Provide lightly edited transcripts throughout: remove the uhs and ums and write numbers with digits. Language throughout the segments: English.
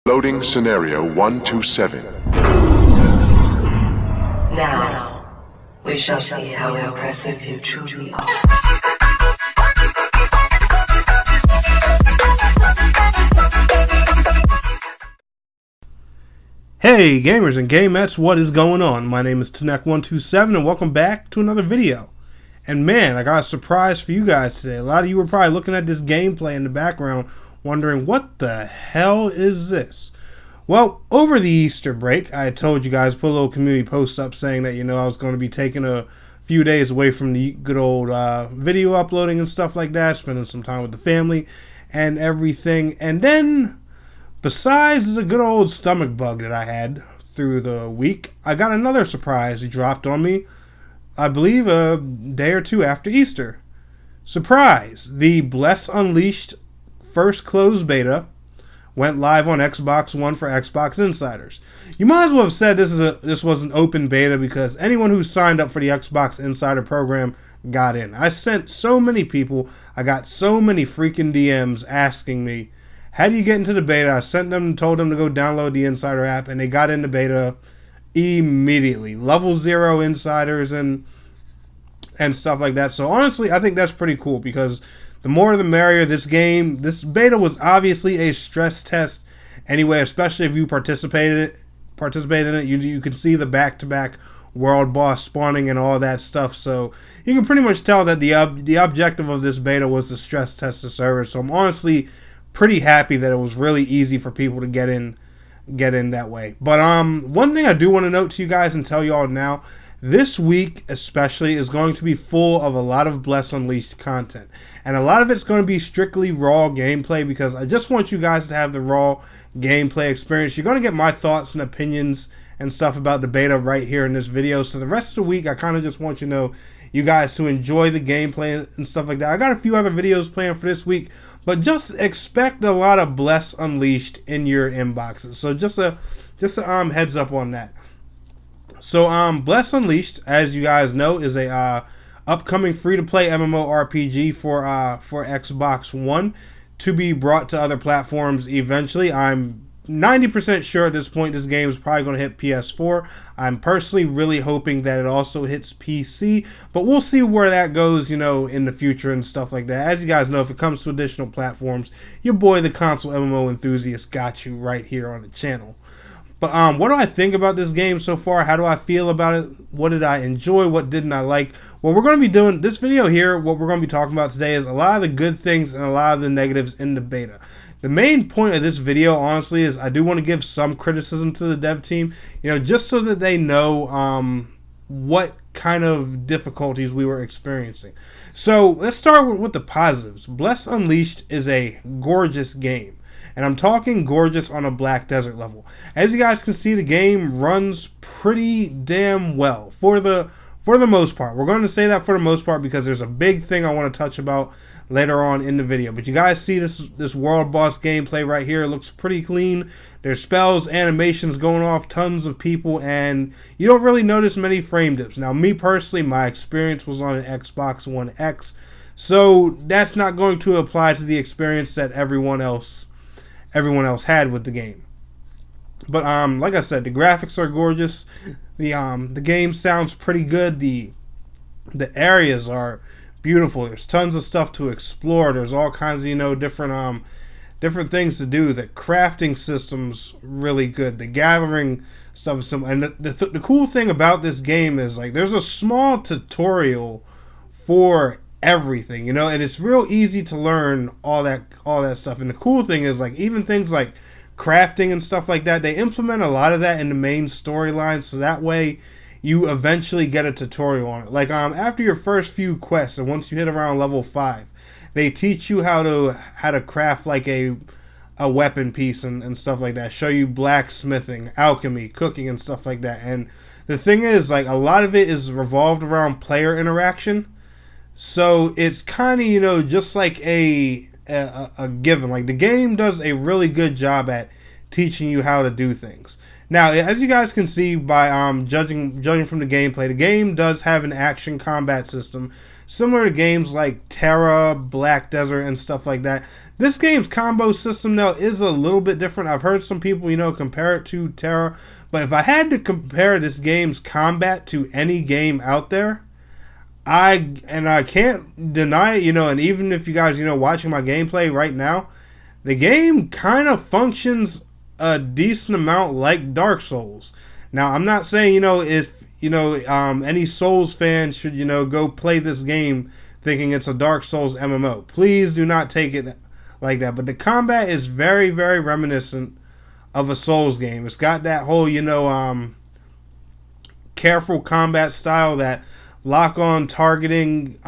Loading scenario 127. Now, we shall see how impressive you truly are. Hey gamers and gamettes, what is going on? My name is Tanek127 and welcome back to another video. And man, I got a surprise for you guys today. A lot of you were probably looking at this gameplay in the background wondering what the hell is this? Well, over the Easter break, I told you guys, put a little community post up saying that, I was going to be taking a few days away from the good old video uploading and stuff like that, spending some time with the family and everything. And then, besides the good old stomach bug that I had through the week, I got another surprise dropped on me, I believe a day or two after Easter. Surprise! The Bless Unleashed first closed beta went live on Xbox One for Xbox Insiders. You might as well have said this was an open beta because anyone who signed up for the Xbox Insider program got in. I sent so many people, I got so many freaking DMs asking me, how do you get into the beta? I sent them and told them to go download the Insider app, and they got into beta immediately. Level 0 Insiders and stuff like that. So honestly, I think that's pretty cool because the more the merrier. This beta was obviously a stress test anyway, especially if you participated in it. You can see the back-to-back world boss spawning and all that stuff. So you can pretty much tell that the objective of this beta was to stress test the server. So I'm honestly pretty happy that it was really easy for people to get in that way. But one thing I do want to note to you guys and tell you all now, this week especially is going to be full of a lot of Bless Unleashed content. And a lot of it's going to be strictly raw gameplay because I just want you guys to have the raw gameplay experience. You're going to get my thoughts and opinions and stuff about the beta right here in this video. So the rest of the week, I kind of just want you guys to enjoy the gameplay and stuff like that. I got a few other videos planned for this week, but just expect a lot of Bless Unleashed in your inboxes. So just a heads up on that. So Bless Unleashed, as you guys know, is a upcoming free-to-play MMORPG for Xbox One to be brought to other platforms eventually. I'm 90% sure at this point this game is probably going to hit PS4. I'm personally really hoping that it also hits PC, but we'll see where that goes, in the future and stuff like that. As you guys know, if it comes to additional platforms, your boy, the console MMO enthusiast, got you right here on the channel. But what do I think about this game so far? How do I feel about it? What did I enjoy? What didn't I like? Well, we're going to be doing this video here. What we're going to be talking about today is a lot of the good things and a lot of the negatives in the beta. The main point of this video, honestly, is I do want to give some criticism to the dev team, just so that they know what kind of difficulties we were experiencing. So let's start with the positives. Bless Unleashed is a gorgeous game. And I'm talking gorgeous on a Black Desert level. As you guys can see, the game runs pretty damn well for the most part. We're going to say that for the most part because there's a big thing I want to touch about later on in the video. But you guys see this world boss gameplay right here. It looks pretty clean. There's spells, animations going off, tons of people, and you don't really notice many frame dips. Now, me personally, my experience was on an Xbox One X, so that's not going to apply to the experience that everyone else had with the game. But like I said, the graphics are gorgeous. The game sounds pretty good. The areas are beautiful. There's tons of stuff to explore. There's all kinds of different things to do. The crafting system's really good. The gathering stuff is simple. And the cool thing about this game is there's a small tutorial for everything, and it's real easy to learn all that stuff. And the cool thing is even things like crafting and stuff like that, they implement a lot of that in the main storyline, so that way you eventually get a tutorial on it. After your first few quests, and once you hit around level 5, they teach you how to craft a weapon piece and stuff like that, show you blacksmithing, alchemy, cooking and stuff like that. And the thing is, a lot of it is revolved around player interaction. So it's kind of, just like a given. The game does a really good job at teaching you how to do things. Now, as you guys can see by judging from the gameplay, the game does have an action combat system. similar to games like Terra, Black Desert, and stuff like that. This game's combo system, though, is a little bit different. I've heard some people, compare it to Terra, but if I had to compare this game's combat to any game out there, I can't deny it, and even if you guys, watching my gameplay right now, the game kind of functions a decent amount like Dark Souls. Now, I'm not saying, if, any Souls fan should, go play this game thinking it's a Dark Souls MMO. Please do not take it like that. But the combat is very, very reminiscent of a Souls game. It's got that whole, careful combat style, that lock-on targeting,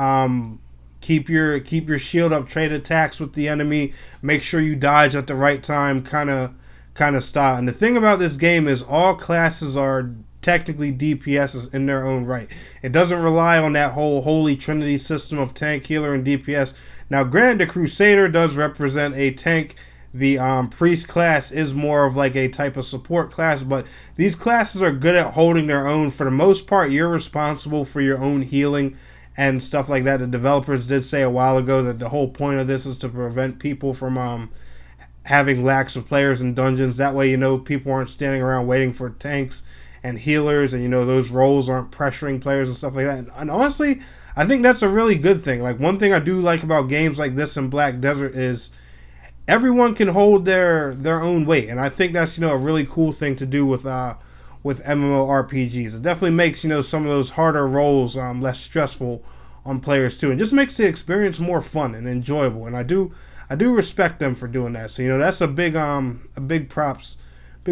keep your shield up, trade attacks with the enemy, make sure you dodge at the right time, kind of style. And the thing about this game is all classes are technically DPSs in their own right. It doesn't rely on that whole holy trinity system of tank, healer, and DPS. Now, granted, the Crusader does represent a tank. The priest class is more of like a type of support class, but these classes are good at holding their own. For the most part, you're responsible for your own healing and stuff like that. The developers did say a while ago that the whole point of this is to prevent people from having lacks of players in dungeons. That way, people aren't standing around waiting for tanks and healers, and those roles aren't pressuring players and stuff like that. And honestly, I think that's a really good thing. Like, one thing I do like about games like this in Black Desert is everyone can hold their own weight, and I think that's a really cool thing to do with MMORPGs. It definitely makes some of those harder roles less stressful on players too, and just makes the experience more fun and enjoyable. And I do respect them for doing that. So that's a big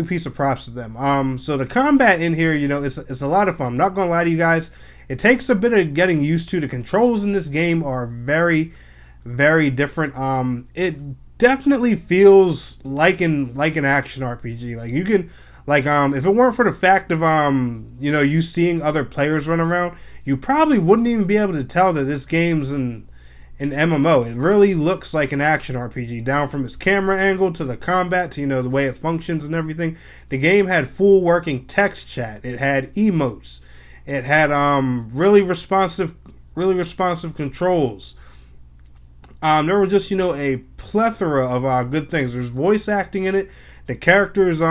piece of props to them. So the combat in here, it's a lot of fun. I'm not gonna lie to you guys. It takes a bit of getting used to. The controls in this game are very, very different. It definitely feels like an action RPG. Like, you can, like, if it weren't for the fact of you seeing other players run around, you probably wouldn't even be able to tell that this game's an MMO. It really looks like an action RPG, down from its camera angle to the combat to the way it functions and everything. The game had full working text chat. It had emotes. It had really responsive controls. There were just a plethora of good things. There's voice acting in it. The characters'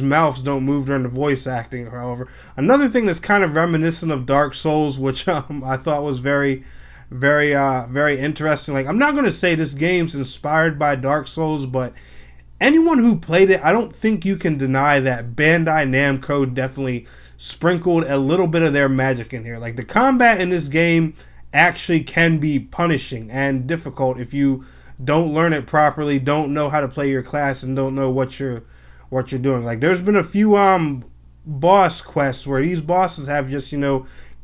mouths don't move during the voice acting. However, another thing that's kind of reminiscent of Dark Souls, which I thought was very, very, very interesting. Like, I'm not going to say this game's inspired by Dark Souls, but anyone who played it, I don't think you can deny that Bandai Namco definitely sprinkled a little bit of their magic in here. Like, the combat in this game actually can be punishing and difficult if you don't learn it properly, don't know how to play your class, and don't know what you're doing. Like, there's been a few boss quests where these bosses have just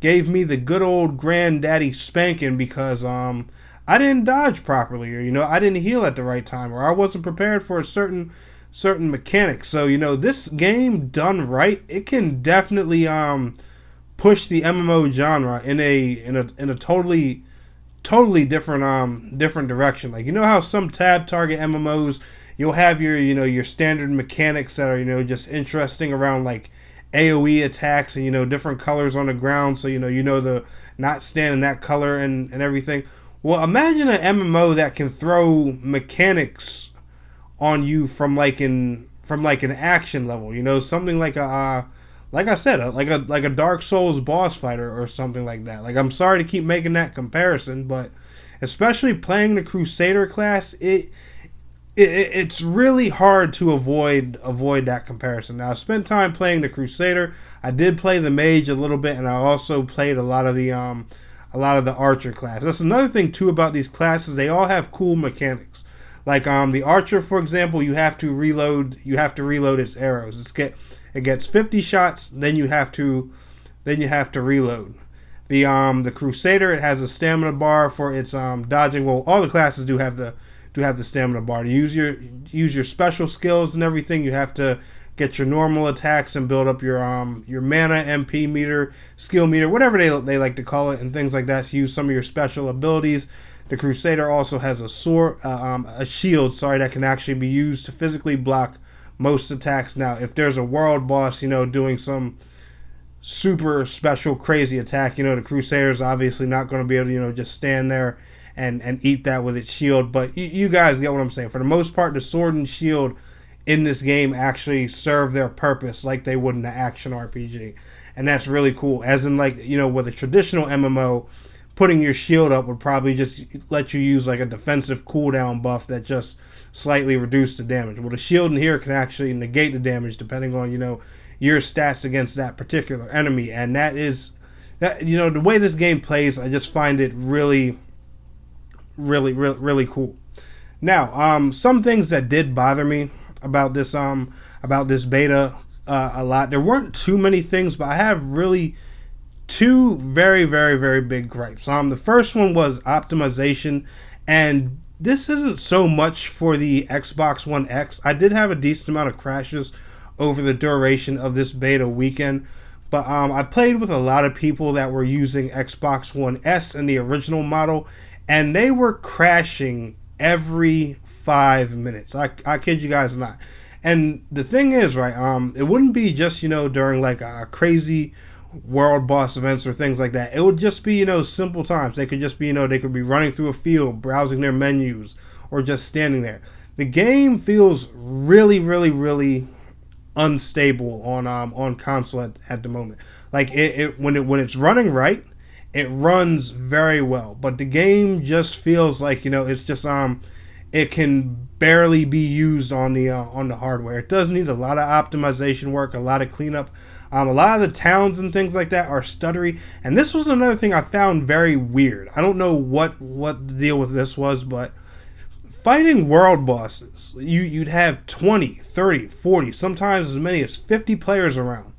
gave me the good old granddaddy spanking because I didn't dodge properly, or I didn't heal at the right time, or I wasn't prepared for a certain mechanic. So this game done right, it can definitely push the MMO genre in a totally different direction. Like, how some tab target MMOs, you'll have your standard mechanics that are just interesting around like AoE attacks and different colors on the ground, so the not stand in that color and everything. Well, imagine an MMO that can throw mechanics on you from like an action level, something like like I said, like a Dark Souls boss fighter or something like that. Like, I'm sorry to keep making that comparison, but especially playing the Crusader class, it's really hard to avoid that comparison. Now, I spent time playing the Crusader. I did play the Mage a little bit, and I also played a lot of the Archer class. That's another thing too about these classes. They all have cool mechanics. Like the Archer, for example, you have to reload its arrows. It gets 50 shots, then you have to reload. The Crusader, it has a stamina bar for its dodging. Well, all the classes do have the stamina bar. To use your special skills and everything, you have to get your normal attacks and build up your mana, MP meter, skill meter, whatever they like to call it, and things like that, to use some of your special abilities. The Crusader also has a shield, that can actually be used to physically block most attacks. Now, if there's a world boss, doing some super special crazy attack. The Crusader's obviously not going to be able to just stand there and eat that with its shield, but you guys get what I'm saying. For the most part, the sword and shield in this game actually serve their purpose like they would in an action RPG, and that's really cool. As in, like, with a traditional MMO, putting your shield up would probably just let you use like a defensive cooldown buff that just slightly reduced the damage. Well, the shield in here can actually negate the damage depending on your stats against that particular enemy, and that is the way this game plays. I just find it really, really, really, really cool. Now, some things that did bother me about this beta a lot. There weren't too many things, but I have really two very, very, very big gripes. The first one was optimization, and this isn't so much for the Xbox One X. I did have a decent amount of crashes over the duration of this beta weekend, but I played with a lot of people that were using Xbox One S and the original model, and they were crashing every 5 minutes. I kid you guys not. And the thing is, right, it wouldn't be just during like a crazy world boss events or things like that. It would just be simple times. They could just be they could be running through a field, browsing their menus, or just standing there. The game feels really, really, really unstable on console at the moment. Like when it's running right, it runs very well, but the game just feels like it's just it can barely be used on the hardware. It does need a lot of optimization work, a lot of cleanup. A lot of the towns and things like that are stuttery, and this was another thing I found very weird. I don't know what the deal with this was, but fighting world bosses, you'd have 20, 30, 40, sometimes as many as 50 players around.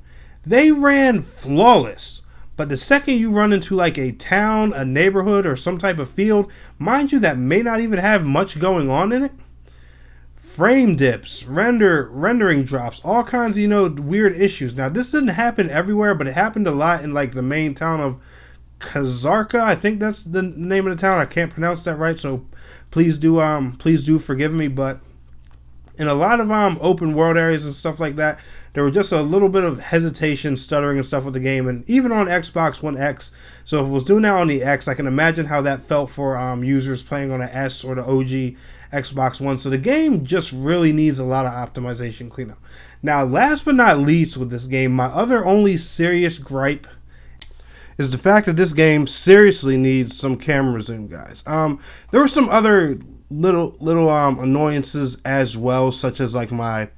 They ran flawless, but the second you run into like a town, a neighborhood, or some type of field, mind you, that may not even have much going on in it, frame dips, rendering drops, all kinds of weird issues. Now, this didn't happen everywhere, but it happened a lot in like the main town of Kazarka. I think that's the name of the town. I can't pronounce that right, so please do forgive me. But in a lot of open world areas and stuff like that, there was just a little bit of hesitation, stuttering and stuff with the game, and even on Xbox One X. So if it was doing that on the X, I can imagine how that felt for users playing on the S or the OG Xbox One. So the game just really needs a lot of optimization cleanup. Now, last but not least with this game, my other only serious gripe is the fact that this game seriously needs some camera zoom, guys. There were some other little annoyances as well, such as like my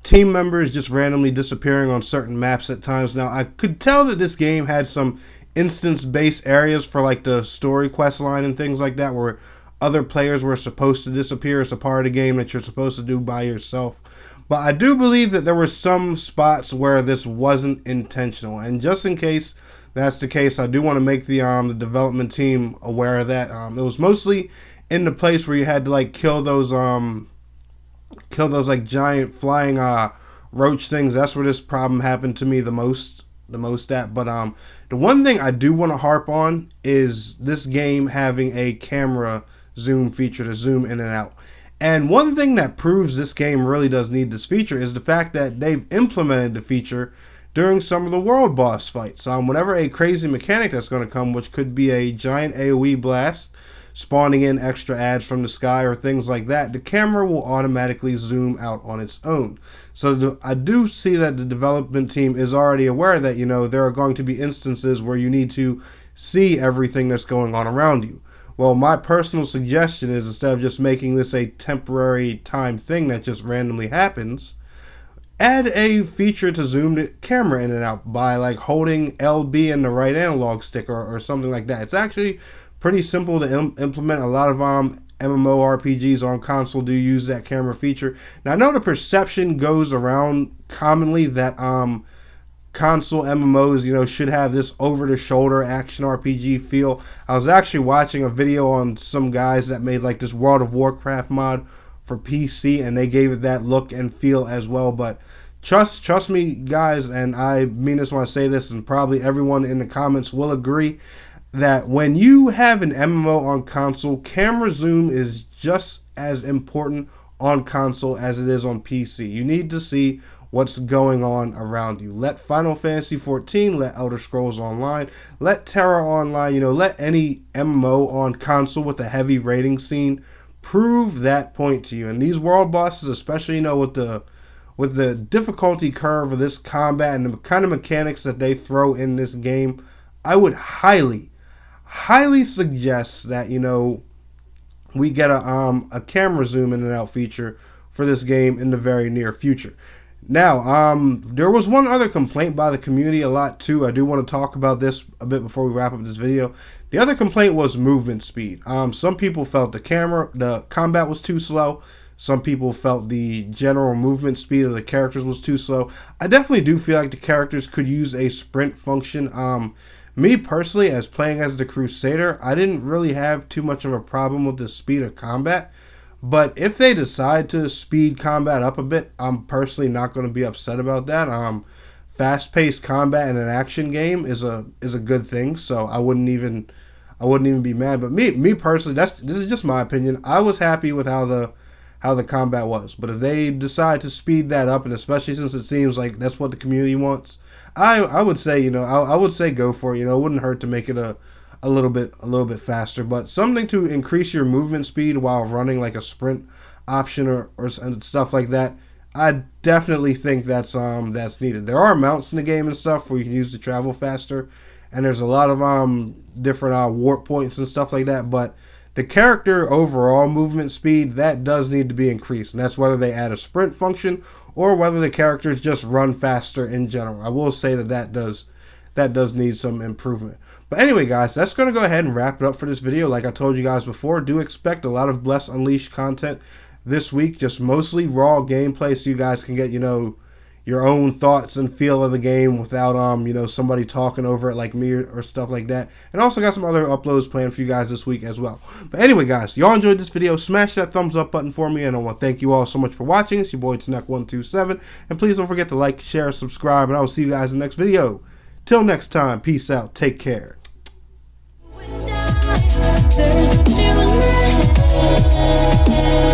team members just randomly disappearing on certain maps at times. Now, I could tell that this game had some instance-based areas for like the story quest line and things like that, where other players were supposed to disappear as a part of the game that you're supposed to do by yourself. But I do believe that there were some spots where this wasn't intentional, and just in case that's the case, I do want to make the development team aware of that. It was mostly in the place where you had to like kill those like giant flying roach things. That's where this problem happened to me the most at. But the one thing I do want to harp on is this game having a camera zoom feature to zoom in and out. And one thing that proves this game really does need this feature is the fact that they've implemented the feature during some of the world boss fights. Whenever a crazy mechanic that's going to come, which could be a giant AoE blast spawning in extra ads from the sky or things like that, the camera will automatically zoom out on its own. So I do see that the development team is already aware that there are going to be instances where you need to see everything that's going on around you. Well, my personal suggestion is, instead of just making this a temporary time thing that just randomly happens, add a feature to zoom the camera in and out by like holding LB and the right analog stick or something like that. It's actually pretty simple to implement. A lot of MMORPGs on console do use that camera feature. Now, I know the perception goes around commonly that console MMOs, should have this over-the-shoulder action RPG feel. I was actually watching a video on some guys that made like this World of Warcraft mod for PC, and they gave it that look and feel as well. But trust me, guys, and I mean this when I say this, and probably everyone in the comments will agree, that when you have an MMO on console, camera zoom is just as important on console as it is on PC. You need to see what's going on around you. Let Final Fantasy 14, let Elder Scrolls Online, let Terra Online, let any MMO on console with a heavy rating scene prove that point to you. And these world bosses, especially, with the difficulty curve of this combat and the kind of mechanics that they throw in this game, I would highly suggest that, we get a camera zoom in and out feature for this game in the very near future. Now, there was one other complaint by the community a lot too. I do want to talk about this a bit before we wrap up this video. The other complaint was movement speed. Some people felt the combat was too slow. Some people felt the general movement speed of the characters was too slow. I definitely do feel like the characters could use a sprint function. Me personally, as playing as the Crusader, I didn't really have too much of a problem with the speed of combat. But if they decide to speed combat up a bit, I'm personally not going to be upset about that. Fast-paced combat in an action game is a good thing, so I wouldn't even be mad. But me personally, this is just my opinion. I was happy with how the combat was. But if they decide to speed that up, and especially since it seems like that's what the community wants, I would say, I would say go for it. It wouldn't hurt to make it a little bit faster. But something to increase your movement speed while running, like a sprint option or stuff like that, I definitely think that's needed. There are mounts in the game and stuff where you can use to travel faster, and there's a lot of different warp points and stuff like that. But the character overall movement speed, that does need to be increased, and that's whether they add a sprint function or whether the characters just run faster in general. I will say that does need some improvement. But anyway, guys, that's going to go ahead and wrap it up for this video. Like I told you guys before, do expect a lot of Bless Unleashed content this week, just mostly raw gameplay so you guys can get, your own thoughts and feel of the game without somebody talking over it like me or stuff like that. And also got some other uploads planned for you guys this week as well. But anyway, guys, y'all enjoyed this video, smash that thumbs up button for me, and I want to thank you all so much for watching. It's your boy Tnek127, and please don't forget to like, share, subscribe, and I will see you guys in the next video. Till next time, peace out, take care. There's a new light.